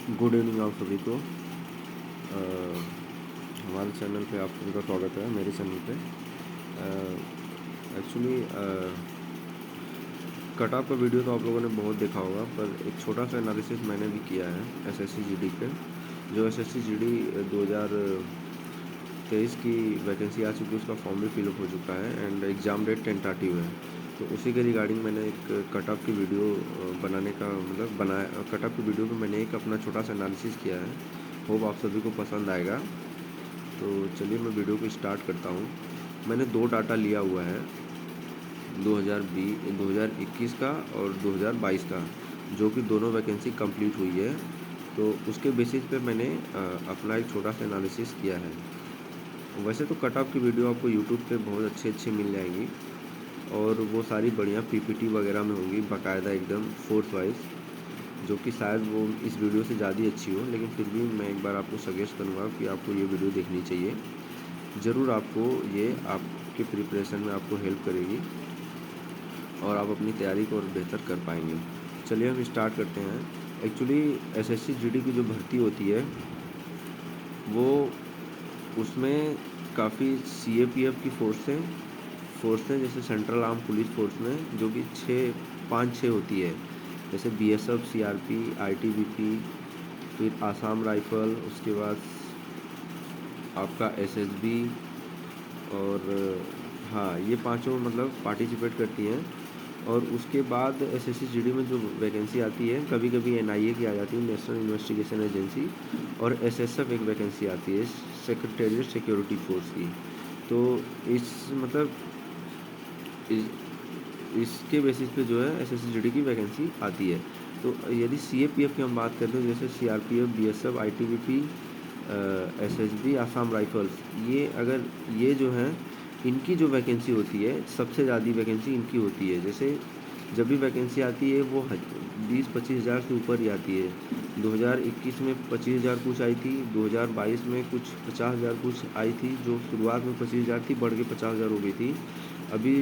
Good evening आप सभी को। हमारे चैनल पे आप सभी का स्वागत है, मेरे चैनल पे। एक्चुअली कट ऑफ का वीडियो तो आप लोगों ने बहुत देखा होगा, पर एक छोटा सा एनालिसिस मैंने भी किया है एसएससी जीडी पे। जो एसएससी जीडी 2023 की वैकेंसी आ चुकी है, उसका फॉर्म भी फिलअप हो चुका है एंड एग्ज़ाम डेट टेंटाटिव है। तो उसी के रिगार्डिंग मैंने एक कट ऑफ की वीडियो बनाने का मतलब बनाया। कट ऑफ की वीडियो पे मैंने एक अपना छोटा सा एनालिसिस किया है। होप आप सभी को पसंद आएगा। तो चलिए मैं वीडियो को स्टार्ट करता हूँ। मैंने दो डाटा लिया हुआ है, 2021 का और 2022 का, जो कि दोनों वैकेंसी कंप्लीट हुई है। तो उसके बेसिस पे मैंने अपना एक छोटा सा एनालिसिस किया है। वैसे तो कट ऑफ की वीडियो आपको यूट्यूब पे बहुत अच्छी मिल जाएंगी और वो सारी बढ़िया पीपीटी वगैरह में होंगी, बाकायदा एकदम फोर्स वाइज, जो कि शायद वो इस वीडियो से ज़्यादा अच्छी हो। लेकिन फिर भी मैं एक बार आपको सजेस्ट करूँगा कि आपको ये वीडियो देखनी चाहिए। ज़रूर आपको ये आपके प्रिपरेशन में आपको हेल्प करेगी और आप अपनी तैयारी को और बेहतर कर पाएंगे। चलिए हम स्टार्ट करते हैं। एक्चुअली एसएससी जीडी की जो भर्ती होती है वो, उसमें काफ़ी सीएपीएफ की फोर्स हैं, जैसे सेंट्रल आर्म पुलिस फोर्स में, जो कि 5-6 होती है, जैसे बीएसएफ, सीआरपी, आईटीबीपी, फिर आसाम राइफल, उसके बाद आपका एसएसबी और हाँ, ये पांचों मतलब पार्टिसिपेट करती हैं। और उसके बाद एसएससी जीडी में जो वैकेंसी आती है, कभी कभी एनआईए की आ जाती है, नेशनल इन्वेस्टिगेशन एजेंसी, और एसएसएफ एक वैकेंसी आती है, सेक्रेटेरिएट सिक्योरिटी फोर्स की। तो इस मतलब इसके बेसिस पे जो है एसएससी जीडी की वैकेंसी आती है। तो यदि सीएपीएफ की हम बात करते हैं, जैसे CRPF, BSF, ITBP, SSB, Assam rifles, ये जो हैं, इनकी जो वैकेंसी होती है, सबसे ज़्यादा वैकेंसी इनकी होती है। जैसे जब भी वैकेंसी आती है वो 20-25 हज़ार से ऊपर ही आती है। 2021 में 25 हज़ार कुछ आई थी, 2022 में कुछ 50 हज़ार कुछ आई थी, जो शुरुआत में 25 हज़ार थी, बढ़ के 50 हज़ार हो गई थी। अभी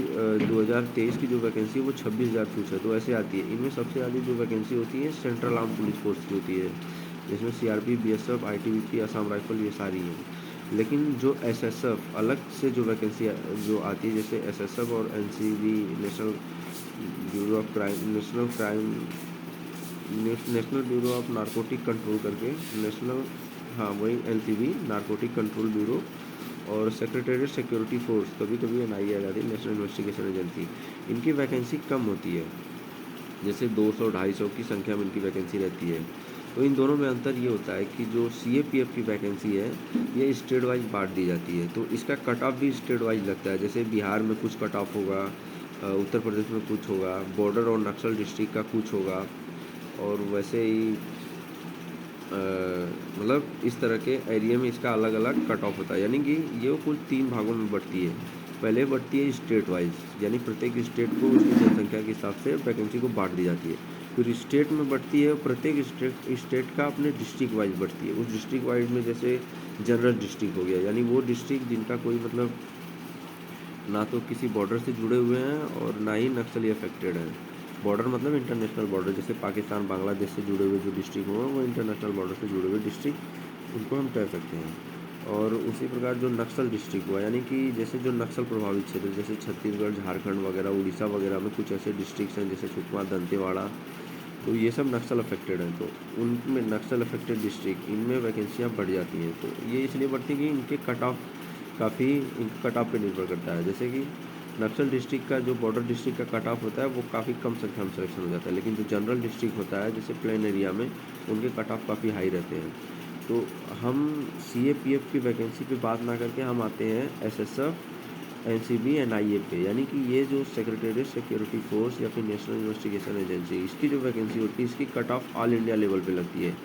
2023 की जो वैकेंसी है वो 26 हज़ार कुछ है, तो ऐसे आती है। इनमें सबसे ज़्यादा जो वैकेंसी होती है सेंट्रल आर्म पुलिस फोर्स की होती है, जिसमें CRP, BSF, ITBP, Assam rifle, ये सारी हैं। लेकिन जो एसएसएफ अलग से जो वैकेंसी जो आती है, जैसे एसएसएफ और NCB, national bureau of crime, national bureau of narcotic control करके, नेशनल, हाँ वही एनसीबी, नारकोटिक कंट्रोल ब्यूरो, और सेक्रेटेरिएट सिक्योरिटी फोर्स, कभी कभी एनआईए आ जाती है, नेशनल इन्वेस्टिगेशन एजेंसी। इनकी वैकेंसी कम होती है, जैसे 200-250 की संख्या में इनकी वैकेंसी रहती है। तो इन दोनों में अंतर ये होता है कि जो सीएपीएफ की वैकेंसी है, ये स्टेट वाइज बांट दी जाती है, तो इसका कट ऑफ भी स्टेट वाइज लगता है। जैसे बिहार में कुछ कट ऑफ होगा, उत्तर प्रदेश में कुछ होगा, बॉर्डर और नक्सल डिस्ट्रिक्ट का कुछ होगा, और वैसे ही मतलब इस तरह के एरिया में इसका अलग अलग कट ऑफ होता है। यानी कि ये कुल 3 भागों में बढ़ती है। पहले बढ़ती है स्टेट वाइज, यानी प्रत्येक स्टेट को उसकी जनसंख्या के हिसाब से वैकेंसी को बांट दी जाती है। फिर स्टेट में बढ़ती है, प्रत्येक स्टेट का अपने डिस्ट्रिक्ट वाइज बढ़ती है। उस डिस्ट्रिक्ट वाइज में जैसे जनरल डिस्ट्रिक्ट हो गया, यानी वो डिस्ट्रिक्ट जिनका कोई मतलब ना तो किसी बॉर्डर से जुड़े हुए हैं और ना ही नक्सली अफेक्टेड हैं। बॉर्डर मतलब इंटरनेशनल बॉर्डर, जैसे पाकिस्तान, बांग्लादेश से जुड़े हुए जो डिस्ट्रिक्ट हों, वो इंटरनेशनल बॉर्डर से जुड़े हुए डिस्ट्रिक्ट, उनको हम कह सकते हैं। और उसी प्रकार जो नक्सल डिस्ट्रिक्ट हुआ, यानी कि जैसे जो नक्सल प्रभावित क्षेत्र, जैसे छत्तीसगढ़, झारखंड वगैरह, उड़ीसा वगैरह में कुछ ऐसे डिस्ट्रिक्ट्स हैं, जैसे सुकमा, दंतेवाड़ा, तो ये सब नक्सल अफेक्टेड हैं। तो उनमें नक्सल अफेक्टेड डिस्ट्रिक्ट, इनमें वैकेंसियाँ बढ़ जाती हैं। तो ये इसलिए बढ़ती है कि इनके कट ऑफ काफ़ी, इनका कट ऑफ पे निर्भर करता है। जैसे कि नक्सल डिस्ट्रिक्ट का जो बॉर्डर डिस्ट्रिक्ट का कट ऑफ होता है, वो काफ़ी कम संख्या में सिलेक्शन हो जाता है। लेकिन जो जनरल डिस्ट्रिक्ट होता है, जैसे प्लेन एरिया में, उनके कट ऑफ काफ़ी हाई रहते हैं। तो हम सीएपीएफ की वैकेंसी पे बात ना करके हम आते हैं एसएसएफ, एनसीबी, एनआईए पे, यानी कि ये जो सेक्रेटेरिएट सिक्योरिटी फोर्स या फिर नेशनल इन्वेस्टिगेशन एजेंसी, इसकी जो वैकेंसी होती है, इसकी cut off all India level पे लगती है।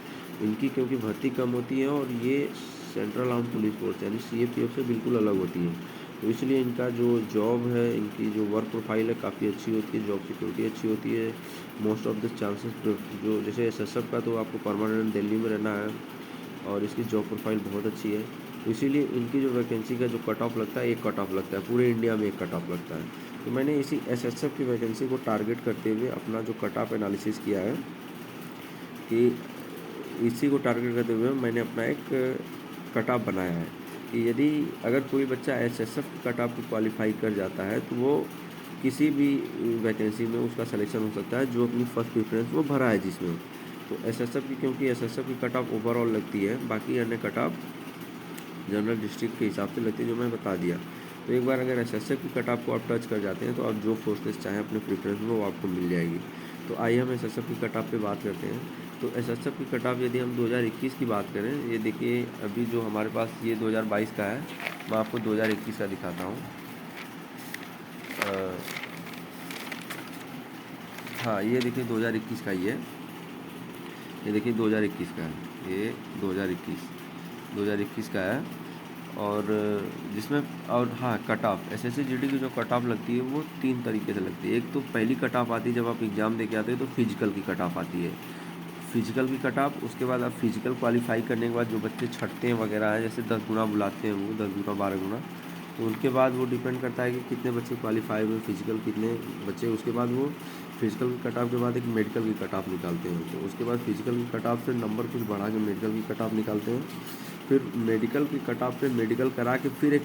इनकी क्योंकि भर्ती कम होती है और ये सेंट्रल आर्म पुलिस फोर्स यानी सीएपीएफ से बिल्कुल अलग होती है, तो इसलिए इनका जो जॉब है, इनकी जो वर्क प्रोफाइल है, काफ़ी अच्छी होती है, जॉब सिक्योरिटी अच्छी होती है। मोस्ट ऑफ द चांसेस जो जैसे एसएसएफ का तो आपको परमानेंट दिल्ली में रहना है, और इसकी जॉब प्रोफाइल बहुत अच्छी है। तो इसीलिए इनकी जो वैकेंसी का जो कट ऑफ लगता है, एक कट ऑफ लगता है, पूरे इंडिया में एक कट ऑफ लगता है। तो मैंने इसी एसएसएफ की वैकेंसी को टारगेट करते हुए अपना जो कट ऑफ एनालिसिस किया है कि इसी को टारगेट करते हुए मैंने अपना एक कट ऑफ बनाया है कि यदि अगर कोई बच्चा एसएसएफ की कट ऑफ को क्वालिफाई कर जाता है तो वो किसी भी वैकेंसी में उसका सिलेक्शन हो सकता है जो अपनी फर्स्ट प्रेफरेंस वो भरा है जिसमें। तो एसएसएफ की, क्योंकि एसएसएफ की कट ऑफ ओवरऑल लगती है, बाकी अन्य कट ऑफ जनरल डिस्ट्रिक्ट के हिसाब से लगती है, जो मैं बता दिया। तो एक बार अगर एसएसएफ की कट ऑफ को आप टच कर जाते हैं तो आप जो फोर्सेस चाहें अपने प्रेफरेंस में वो आपको मिल जाएगी। तो आइए हम एसएसएफ की कट ऑफ पे बात करते हैं। तो एसएसएफ की कट ऑफ यदि हम 2021 की बात करें, ये देखिए अभी जो हमारे पास ये 2022 का है, मैं आपको 2021 का दिखाता हूँ। हाँ, ये देखिए 2021 का ही है, ये देखिए 2021 का है, ये 2021 का है। और जिसमें और हाँ, कट ऑफ एसएससी जीडी की जो कट ऑफ लगती है वो 3 तरीके से लगती है। एक तो पहली कट ऑफ आती है जब आप एग्ज़ाम दे के आते हैं तो फिजिकल की कट ऑफ आती है, फिजिकल की कट ऑफ। उसके बाद आप फिजिकल क्वालिफाई करने के बाद जो बच्चे छटते हैं वगैरह है, जैसे 10 गुना बुलाते हैं वो 10 गुना 12 गुना, तो उनके बाद वो डिपेंड करता है कि कितने बच्चे क्वालिफाई हुए फिजिकल, कितने बच्चे। उसके बाद वो फिजिकल की कट ऑफ के बाद एक मेडिकल की कट ऑफ निकालते हैं, तो उसके बाद फिजिकल की कट ऑफ से नंबर कुछ बढ़ा के मेडिकल की कट ऑफ निकालते हैं। फिर मेडिकल की कट ऑफ पे मेडिकल करा के फिर एक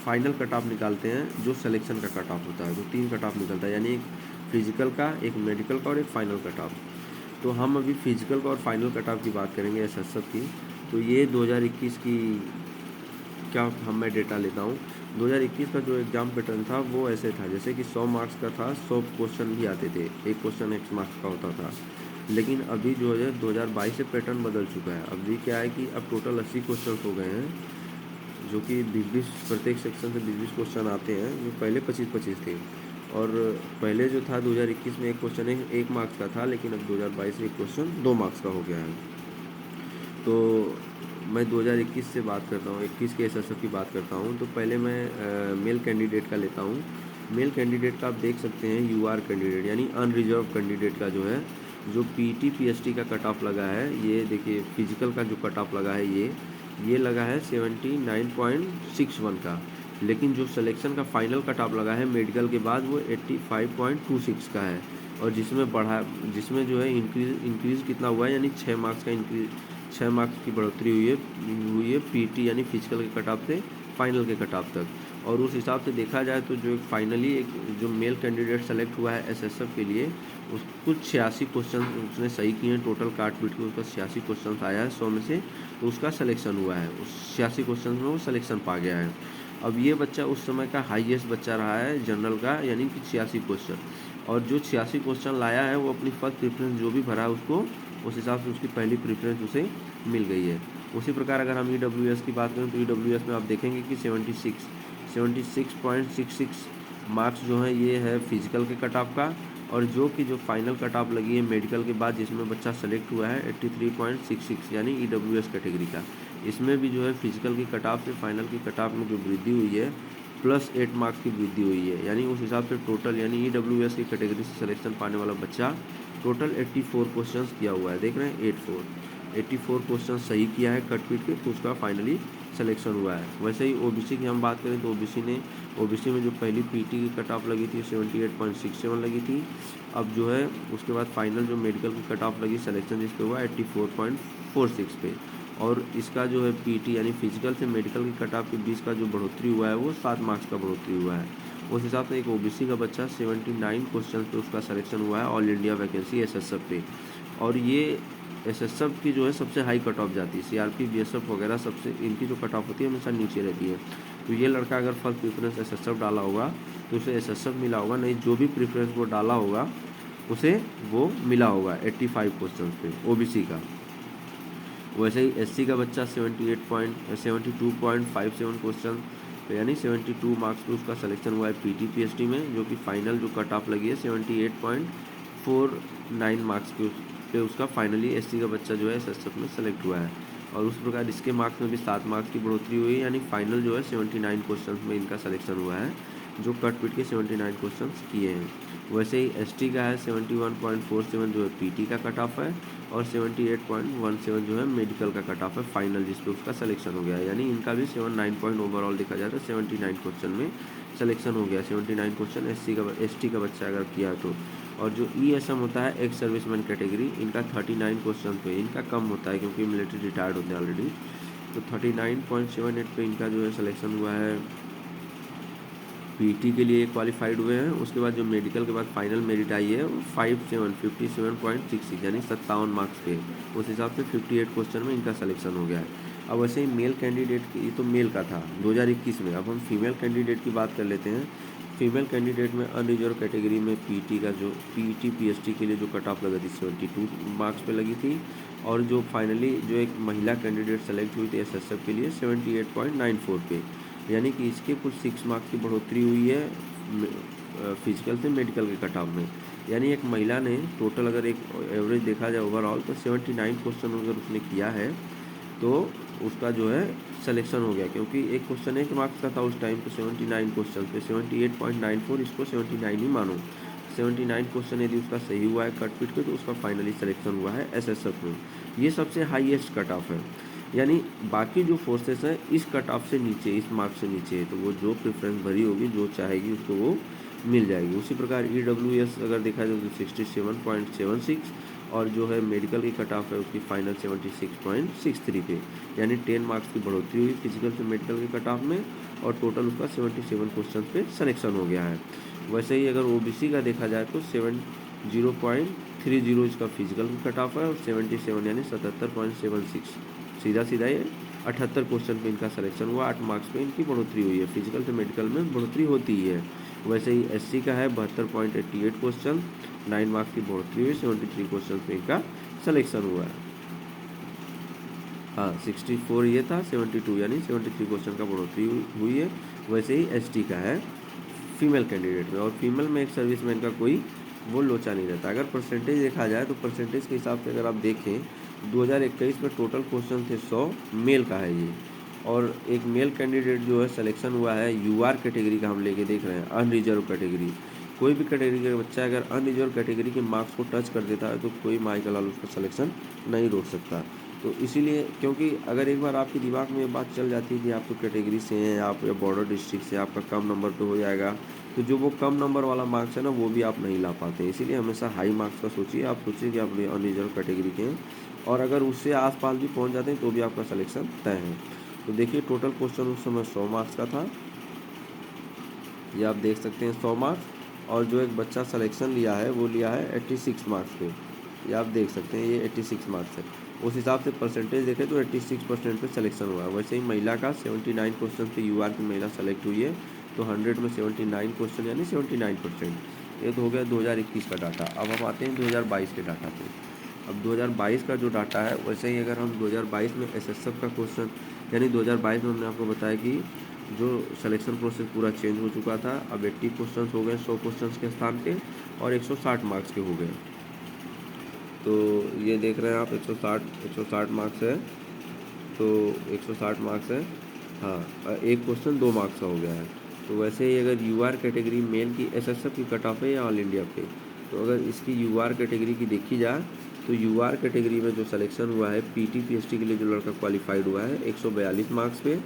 फाइनल कट ऑफ निकालते हैं जो सिलेक्शन का कट ऑफ होता है। तो 3 कट ऑफ निकलता है, यानी एक फिजिकल का, एक मेडिकल का और एक फाइनल कट ऑफ। तो हम अभी फिजिकल का और फाइनल कट ऑफ की बात करेंगे एसएसएफ की। तो ये 2021 की क्या मैं डेटा लेता हूँ। 2021 का जो एग्ज़ाम पैटर्न था वो ऐसे था, जैसे कि 100 मार्क्स का था, 100 क्वेश्चन भी आते थे, एक क्वेश्चन x मार्क्स का होता था। लेकिन अभी जो है 2022 से पैटर्न बदल चुका है। अभी क्या है कि अब टोटल 80 क्वेश्चन हो गए हैं, जो कि 20-20 प्रत्येक सेक्शन से 20-20 क्वेश्चन आते हैं, जो पहले 25-25 थे। और पहले जो था 2021 में एक क्वेश्चन 1 मार्क्स का था, लेकिन अब 2022 से एक क्वेश्चन 2 मार्क्स का हो गया है। तो मैं 2021 से बात करता हूँ, 21 के एसएसएफ की बात करता हूँ। तो पहले मैं मेल कैंडिडेट का लेता हूँ। मेल कैंडिडेट का आप देख सकते हैं यूआर कैंडिडेट यानी अनरिजर्व कैंडिडेट का जो है, जो पीटी पीएसटी का कट ऑफ लगा है, ये देखिए फिजिकल का जो कट ऑफ लगा है ये लगा है 79.61 का। लेकिन जो सिलेक्शन का फाइनल कट ऑफ लगा है मेडिकल के बाद वो 85.26 का है। और जिसमें जो है इंक्रीज़ कितना हुआ है, यानी 6 मार्क्स का इंक्रीज, 6 मार्क्स की बढ़ोतरी हुई है पीटी यानी फिजिकल के कट ऑफ से फाइनल के कट ऑफ तक। और उस हिसाब से देखा जाए तो जो फाइनली एक जो मेल कैंडिडेट सेलेक्ट हुआ है एसएसएफ के लिए, उस कुछ 86 क्वेश्चन उसने सही किए हैं, टोटल काट पीट के उसका 86 क्वेश्चन आया है 100 में से, तो उसका सिलेक्शन हुआ है। उस 86 क्वेश्चन में वो सिलेक्शन पा गया है। अब ये बच्चा उस समय का हाईएस्ट बच्चा रहा है जनरल का, यानी कि 86 क्वेश्चन। और जो 86 क्वेश्चन लाया है वो अपनी फर्स्ट प्रेफरेंस जो भी भरा है उसको, उस हिसाब से उसकी पहली प्रेफरेंस उसे मिल गई है। उसी प्रकार अगर हम ईडब्ल्यूएस की बात करें तो ईडब्ल्यूएस में आप देखेंगे कि 76.66 मार्क्स जो हैं ये है फिजिकल के कट ऑफ का। और जो फाइनल कट ऑफ लगी है मेडिकल के बाद जिसमें बच्चा सेलेक्ट हुआ है 83.66 यानी ईडब्ल्यूएस कैटेगरी का, इसमें भी जो है फिजिकल की कट ऑफ से फाइनल की कट ऑफ में जो वृद्धि हुई है +8 मार्क्स की वृद्धि हुई है। यानी उस हिसाब से टोटल यानी ईडब्ल्यूएस की कैटेगरी से सिलेक्शन पाने वाला बच्चा टोटल 84 क्वेश्चंस किया हुआ है, देख रहे हैं 84 क्वेश्चन सही किया है कट पीट के, तो उसका फाइनली सिलेक्शन हुआ है। वैसे ही ओबीसी की हम बात करें तो ओबीसी में जो पहली पीटी की कट ऑफ लगी थी 78.67 लगी थी। अब जो है उसके बाद फाइनल जो मेडिकल की कट ऑफ लगी सिलेक्शन जिस पे हुआ 84.46 पे। और इसका जो है पीटी यानी फिजिकल से मेडिकल की कट ऑफ के बीच का जो बढ़ोतरी हुआ है वो 7 मार्क्स का बढ़ोतरी हुआ है। उस हिसाब से एक ओबीसी का बच्चा 79 क्वेश्चन पे उसका सिलेक्शन हुआ है ऑल इंडिया वैकेंसी एसएसएफ पे। और ये एसएसएफ की जो है सबसे हाई कट ऑफ जाती है, सीआरपी बीएसएफ वगैरह सबसे इनकी जो कट ऑफ होती है हमेशा नीचे रहती है। तो ये लड़का अगर फर्स्ट प्रेफरेंस एसएसएफ डाला होगा तो उसे एसएसएफ मिला होगा, नहीं जो भी प्रेफरेंस वो डाला होगा उसे वो मिला होगा 85 क्वेश्चन पे ओबीसी का। वैसे ही एससी का बच्चा 72.57 क्वेश्चन तो यानी 72 मार्क्स पे उसका सिलेक्शन हुआ है पीटी पीएचडी में, जो कि फाइनल जो कट ऑफ लगी है 78.49 मार्क्स पे उसका फाइनली एससी का बच्चा जो है एसएसएफ में सेलेक्ट हुआ है। और उस प्रकार इसके मार्क्स में भी 7 मार्क्स की बढ़ोतरी हुई है, यानी फाइनल जो है 79 क्वेश्चन में इनका सिलेक्शन हुआ है, जो कट पीट के 79 क्वेश्चन किए हैं। वैसे ही एसटी का है 71.47 जो है पीटी का कट ऑफ है, और 78.17 जो है मेडिकल का कट ऑफ है फाइनल, जिस पे उसका सिलेक्शन हो गया है। यानी इनका भी 79 पॉइंट ओवरऑल देखा जाए तो 79 क्वेश्चन में सिलेक्शन हो गया। 79 क्वेश्चन एसटी का बच्चा अगर किया तो और जो ESM होता है एक्स सर्विसमैन कैटेगरी, इनका 39 क्वेश्चन पे, इनका कम होता है क्योंकि मिलिट्री रिटायर्ड होते हैं ऑलरेडी। तो 39.78 पे इनका जो है सिलेक्शन हुआ है, पीटी के लिए क्वालिफाइड हुए हैं। उसके बाद जो मेडिकल के बाद फाइनल मेरिट आई है वो 57.66 यानी 57 मार्क्स पे, उस हिसाब से 58 क्वेश्चन में इनका सिलेक्शन हो गया है। अब वैसे ही मेल कैंडिडेट की, ये तो मेल का था 2021 में। अब हम फीमेल कैंडिडेट की बात कर लेते हैं। फीमेल कैंडिडेट में अनरिजर्व कैटेगरी में पीटी का जो पीटी पीएसटी के लिए जो कट ऑफ लगी थी 72 मार्क्स पे लगी थी, और जो फाइनली जो एक महिला कैंडिडेट सेलेक्ट हुई थी एसएसएफ के लिए 78.94 पे, यानी कि इसके कुछ 6 मार्क्स की बढ़ोतरी हुई है फिजिकल से मेडिकल के कट ऑफ में। यानी एक महिला ने टोटल अगर एक एवरेज देखा जाए ओवरऑल तो 79 क्वेश्चन अगर उसने किया है तो उसका जो है सिलेक्शन हो गया, क्योंकि एक क्वेश्चन 1 मार्क्स का था उस टाइम पे। 79 क्वेश्चन पे 78.94, इसको 79 ही मानो। 79 क्वेश्चन यदि उसका सही हुआ है कट पिट के तो उसका फाइनली सिलेक्शन हुआ है एसएसएफ में। ये सबसे हाईएस्ट कट ऑफ है, यानी बाकी जो फोर्सेस हैं इस कट ऑफ से नीचे, इस मार्क्स से नीचे है, तो वो जो प्रेफरेंस भरी होगी, जो चाहेगी उसको वो मिल जाएगी। उसी प्रकार EWS अगर देखा जाए तो 67.76, और जो है मेडिकल की कट ऑफ है उसकी फाइनल 76.63 पे, यानी 10 मार्क्स की बढ़ोतरी हुई फिजिकल से मेडिकल के कट ऑफ में, और टोटल उसका 77 क्वेश्चन पे सिलेक्शन हो गया है। वैसे ही अगर OBC का देखा जाए तो 70.30 इसका फिजिकल की कट ऑफ है, और 77 यानी 77.76, सीधा सीधा ये 78 क्वेश्चन पे इनका सिलेक्शन हुआ। 8 मार्क्स पे इनकी बढ़ोतरी हुई है। फिजिकल से मेडिकल में बढ़ोतरी होती ही है। वैसे ही SC का है 72.88 क्वेश्चन, 9 मार्क्स की बढ़ोतरी हुई, 73 क्वेश्चन पे इनका सिलेक्शन हुआ है। हाँ 64 ये था, 72 यानी 73 क्वेश्चन का बढ़ोतरी हुई है। वैसे ही ST का है फीमेल कैंडिडेट में, और फीमेल में एक सर्विसमैन का कोई वो लोचा नहीं रहता। अगर परसेंटेज देखा जाए तो परसेंटेज के हिसाब से अगर आप देखें 2021 में टोटल क्वेश्चन थे 100, मेल का है ये। और एक मेल कैंडिडेट जो है सिलेक्शन हुआ है UR कैटेगरी का, हम लेके देख रहे हैं अनरिजर्व कैटेगरी। कोई भी कैटेगरी का बच्चा अगर अनरिजर्व कैटेगरी के मार्क्स को टच कर देता है तो कोई माई का लाल उसका सिलेक्शन नहीं रोक सकता। तो इसीलिए, क्योंकि अगर एक बार आपके दिमाग में ये बात चल जाती है कि आप तो कैटेगरी से हैं, आप या बॉर्डर डिस्ट्रिक्ट से, आपका कम नंबर पे हो जाएगा, तो जो वो कम नंबर वाला मार्क्स है ना वो भी आप नहीं ला पाते। इसीलिए हमेशा हाई मार्क्स का सोचिए। आप सोचिए कि आप अनरिजर्व कैटेगरी के हैं, और अगर उससे आसपास भी पहुंच जाते हैं तो भी आपका सिलेक्शन तय है। तो देखिए टोटल क्वेश्चन उस समय 100 मार्क्स का था, ये आप देख सकते हैं 100 मार्क्स, और जो एक बच्चा सिलेक्शन लिया है वो लिया है 86 मार्क्स पे, ये आप देख सकते हैं ये 86 मार्क्स है। उस हिसाब से परसेंटेज देखें तो 86% पे सिलेक्शन हुआ है। वैसे ही महिला का 79 क्वेश्चन पे UR की महिला सेलेक्ट हुई है, तो 100 में 79 क्वेश्चन यानी 79%। ये तो हो गया 2021 का डाटा। अब हम आते हैं 2022 के डाटा पे। अब 2022 का जो डाटा है, वैसे ही अगर हम 2022 में SSF का क्वेश्चन, यानी 2022 में हमने आपको बताया कि जो सिलेक्शन प्रोसेस पूरा चेंज हो चुका था। अब 80 क्वेश्चन हो गए 100 क्वेश्चन के स्थान पे, और 160 मार्क्स के हो गए। तो ये देख रहे हैं आप 160 मार्क्स है, तो 160 मार्क्स है। हाँ, एक क्वेश्चन 2 मार्क्स का हो गया है। तो वैसे ही अगर UR कैटेगरी मेल की SSF की कट ऑफ है या ऑल इंडिया पे, तो अगर इसकी UR कैटेगरी की देखी जाए तो UR कैटेगरी में जो सिलेक्शन हुआ है PT PST के लिए जो लड़का क्वालिफाइड हुआ है 142 मार्क्स पे,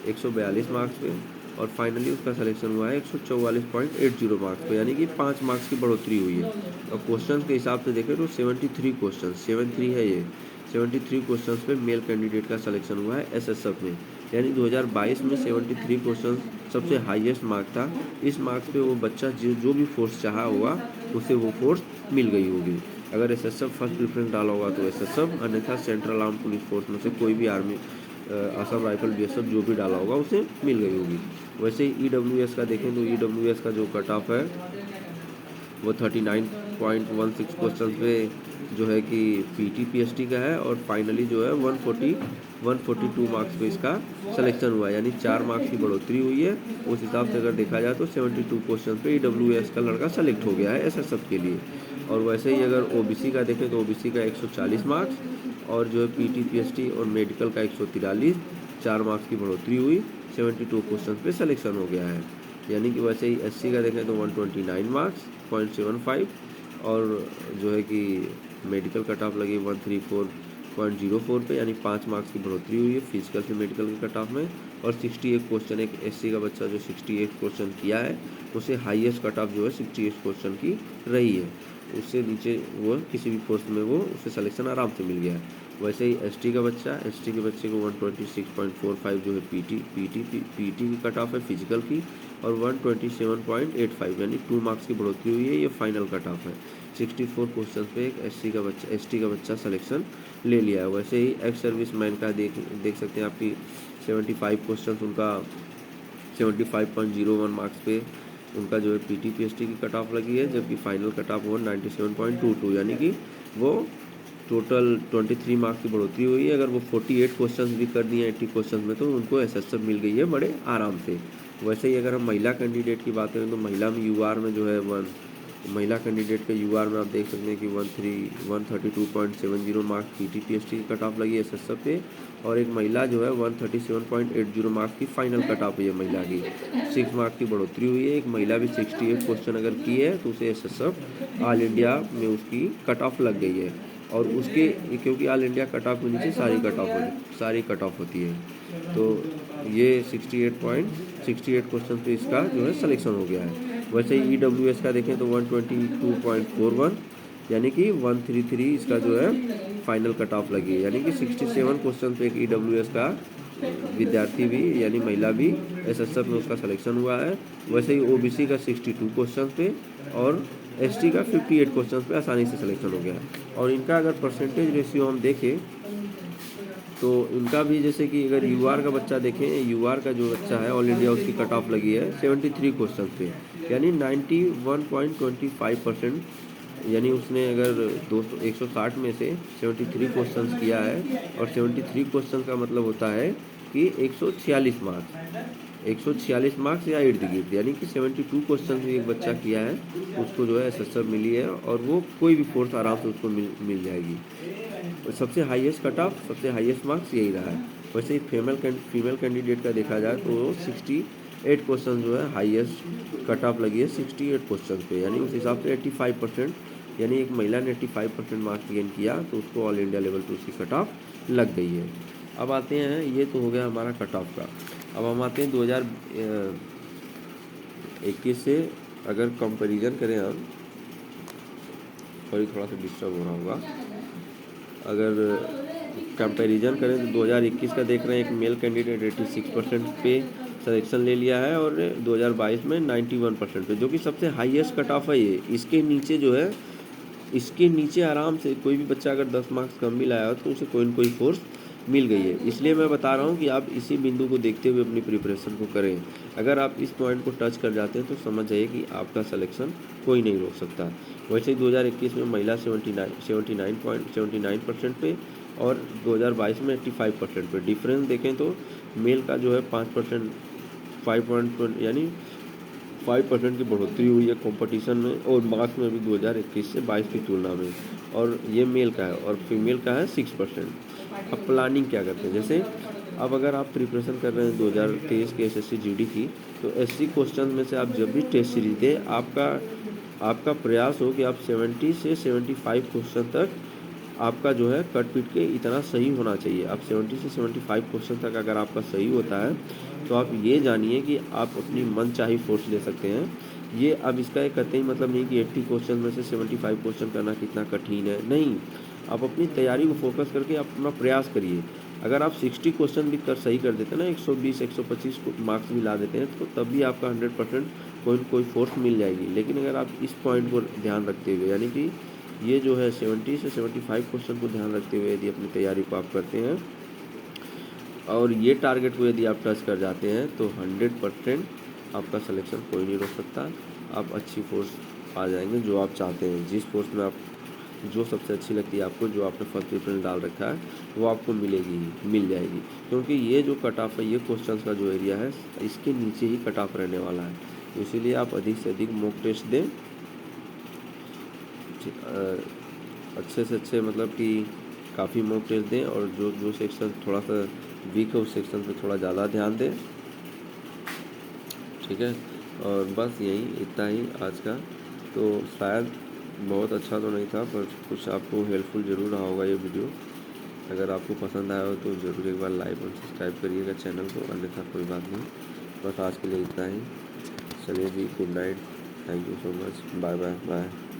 142 मार्क्स पे, और फाइनली उसका सिलेक्शन हुआ है 144.80 मार्क्स पे, यानी कि 5 मार्क्स की बढ़ोतरी हुई है। और क्वेश्चन के हिसाब से देखें तो 73 क्वेश्चन, 73 है ये, 73 क्वेश्चन पे मेल कैंडिडेट का सिलेक्शन हुआ है SSF में। यानी 2022 में 73 क्वेश्चन सबसे हाईएस्ट मार्क था। इस मार्क्स पे वो बच्चा जो भी फोर्स चाहा होगा उसे वो फोर्स मिल गई होगी। अगर SSF फर्स्ट प्रेफरेंस डाला होगा तो SSF, अन्यथा सेंट्रल आर्म पुलिस फोर्स में से कोई भी आर्मी, असम राइफल, BSF जो भी डाला होगा उसे मिल गई होगी। वैसे ही EWS का देखें तो EWS का जो कट ऑफ है वो 39.16 क्वेश्चन पे जो है कि PT PST का है, और फाइनली जो है 142 मार्क्स पे इसका सिलेक्शन हुआ है, यानी 4 मार्क्स की बढ़ोतरी हुई है। उस हिसाब से अगर देखा जाए तो 72 क्वेश्चन पे EWS का लड़का सेलेक्ट हो गया है SSF के लिए। और वैसे ही अगर OBC का देखें तो OBC का 140 मार्क्स, और जो है PT PST और मेडिकल का 143, 4 मार्क्स की बढ़ोतरी हुई, 72 क्वेश्चन पे सिलेक्शन हो गया है। यानी कि वैसे ही SC का देखें तो 129 मार्क्स 0.75, और जो है कि मेडिकल कट ऑफ लगी 134.04 पे, यानी 5 मार्क्स की बढ़ोतरी हुई है फिजिकल से मेडिकल के कट ऑफ में। और 68 क्वेश्चन, एक एससी का बच्चा जो 68 क्वेश्चन किया है उसे हाईएस्ट कट ऑफ जो है 68 क्वेश्चन की रही है। उससे नीचे वो किसी भी पोस्ट में वो उसे सिलेक्शन आराम से मिल गया है। वैसे ही एसटी का बच्चा, एसटी के बच्चे को 126.45 जो है पीटी की कट ऑफ है फिजिकल की, और 127.85 यानी 2 मार्क्स की बढ़ोतरी हुई है। ये फाइनल कट ऑफ है। 64 क्वेश्चन पे एक एसटी का बच्चा सिलेक्शन ले लिया है। वैसे ही एक्स सर्विस मैन का देख सकते हैं आपकी 75 क्वेश्चन उनका 75.01 मार्क्स पे उनका जो है पीटी पीएसटी की कट ऑफ लगी है, जबकि फाइनल कट ऑफ 197.22 यानी कि वो टोटल 23 मार्क्स की बढ़ोतरी हुई है। अगर वो 48 क्वेश्चन भी कर दिए 80 क्वेश्चन में तो उनको एसएसएफ मिल गई है बड़े आराम से। वैसे ही अगर हम महिला कैंडिडेट की बात करें तो महिला में यूआर में जो है महिला कैंडिडेट के यूआर में आप देख सकते हैं कि 132.70 मार्क्स पीटी पीएसटी की कट ऑफ लगी है एसएसएफ पे, और एक महिला जो है 137.80 मार्क्स की फाइनल कट ऑफ हुई है महिला की। 6 मार्क्स की बढ़ोतरी हुई है। एक महिला भी 68 क्वेश्चन अगर की है तो उसे एसएसएफ ऑल इंडिया में उसकी कट ऑफ लग गई है। और उसके क्योंकि ऑल इंडिया कट ऑफ के नीचे सारी कट ऑफ होती है, तो ये 68 क्वेश्चन पे इसका जो है सिलेक्शन हो गया है। वैसे ही ईडब्ल्यूएस का देखें तो 122.41 यानी कि 133 इसका जो है फाइनल कट ऑफ लगी है, यानी कि 67 क्वेश्चन पे एक ईडब्ल्यूएस का विद्यार्थी भी यानी महिला भी एसएसएफ में उसका सिलेक्शन हुआ है। वैसे ही ओबीसी का 62 क्वेश्चन पे और एसटी का 58 क्वेश्चन पे आसानी से सिलेक्शन हो गया है। और इनका अगर परसेंटेज रेशियो हम देखें तो इनका भी जैसे कि अगर यूआर का बच्चा देखें, यूआर का जो बच्चा है ऑल इंडिया उसकी कट ऑफ लगी है 73 क्वेश्चन पे, यानी 91.25%, यानी उसने अगर 160 में से 73 क्वेश्चन किया है, और 73 क्वेश्चन का मतलब होता है कि 146 मार्क्स या इर्द गिर्द, यानी कि 72 क्वेश्चन भी एक बच्चा किया है उसको जो है एसएसएफ मिली है, और वो कोई भी फोर्स आराम से उसको मिल जाएगी। सबसे हाईएस्ट कट ऑफ, सबसे हाईएस्ट मार्क्स यही रहा है। वैसे ही फीमेल कैंडिडेट का देखा जाए तो 68 क्वेश्चन जो है हाईएस्ट कट ऑफ लगी है 68 क्वेश्चन पे, यानी उस हिसाब से 85%, यानी एक महिला ने 85% मार्क्स गेन किया तो उसको ऑल इंडिया लेवल पे उसकी कट ऑफ लग गई है। अब आते हैं, ये तो हो गया हमारा कट ऑफ का। अब हम आते हैं 2021 से अगर कंपैरिजन करें हम, सॉरी थोड़ा सा डिस्टर्ब हो रहा होगा, अगर कंपैरिजन करें तो 2021 का देख रहे हैं एक मेल कैंडिडेट 86% पे सिलेक्शन ले लिया है, और 2022 में 91% पे, जो कि सबसे हाईएस्ट कट ऑफ है ये। इसके नीचे जो है, इसके नीचे आराम से कोई भी बच्चा अगर 10 मार्क्स कम भी लाया हो तो उसे कोई न कोई फोर्स मिल गई है। इसलिए मैं बता रहा हूँ कि आप इसी बिंदु को देखते हुए अपनी प्रिपरेशन को करें। अगर आप इस पॉइंट को टच कर जाते हैं तो समझ जाइए कि आपका सिलेक्शन कोई नहीं रोक सकता। वैसे ही 2021 में महिला 79% पे और 2022 में 85% पे। डिफरेंस देखें तो मेल का जो है 5%, 5 यानी 5% की बढ़ोतरी हुई है कंपटीशन में और मार्क्स में भी 2021 से 22 की तुलना में, और ये मेल का है, और फीमेल का है 6%। अब प्लानिंग क्या करते हैं, जैसे अब अगर आप प्रिपरेशन कर रहे हैं 2023 के एसएससी जीडी की, तो एससी क्वेश्चन में से आप जब भी टेस्ट सीरीज दें, आपका प्रयास हो कि आप 70 से 75 क्वेश्चन तक आपका जो है कट पीट के इतना सही होना चाहिए। आप 70 से 75 क्वेश्चन तक अगर आपका सही होता है तो आप ये जानिए कि आप अपनी मनचाही फोर्स ले सकते हैं। ये अब इसका एक कतई मतलब नहीं कि 80 क्वेश्चन में से 75 क्वेश्चन करना कितना कठिन है, नहीं। आप अपनी तैयारी को फोकस करके आप अपना प्रयास करिए। अगर आप 60 क्वेश्चन भी सही कर देते हैं ना, 120 125 मार्क्स भी ला देते हैं, तो तब भी आपका 100% कोई फोर्स मिल जाएगी। लेकिन अगर आप इस पॉइंट को ध्यान रखते हुए, यानी कि ये जो है 70 से 75 क्वेश्चन को ध्यान रखते हुए यदि अपनी तैयारी को आप करते हैं और ये टारगेट को यदि आप टच कर जाते हैं, तो 100% आपका सिलेक्शन कोई नहीं रोक सकता। आप अच्छी फोर्स आ जाएंगे जो आप चाहते हैं। जिस फोर्स में आप जो सबसे अच्छी लगती है आपको, जो आपने फर्स्ट प्रेफरेंस डाल रखा है, वो आपको मिल जाएगी। क्योंकि ये जो कट ऑफ है, ये क्वेश्चन का जो एरिया है, इसके नीचे ही कट ऑफ रहने वाला है। तो इसीलिए आप अधिक से अधिक मॉक टेस्ट दें, अच्छे से अच्छे, मतलब कि काफ़ी मॉक टेस्ट दें, और जो सेक्शन थोड़ा सा वीक है उस सेक्शन पे थोड़ा ज़्यादा ध्यान दें, ठीक है। और बस यही इतना ही आज का। तो शायद बहुत अच्छा तो नहीं था, पर कुछ आपको हेल्पफुल ज़रूर रहा होगा ये वीडियो। अगर आपको पसंद आया हो तो ज़रूर एक बार लाइक और सब्सक्राइब करिएगा चैनल को, अन्यथा कोई बात नहीं। बस आज के लिए इतना ही। चलिए जी, good night. Thank you so much. Bye bye bye.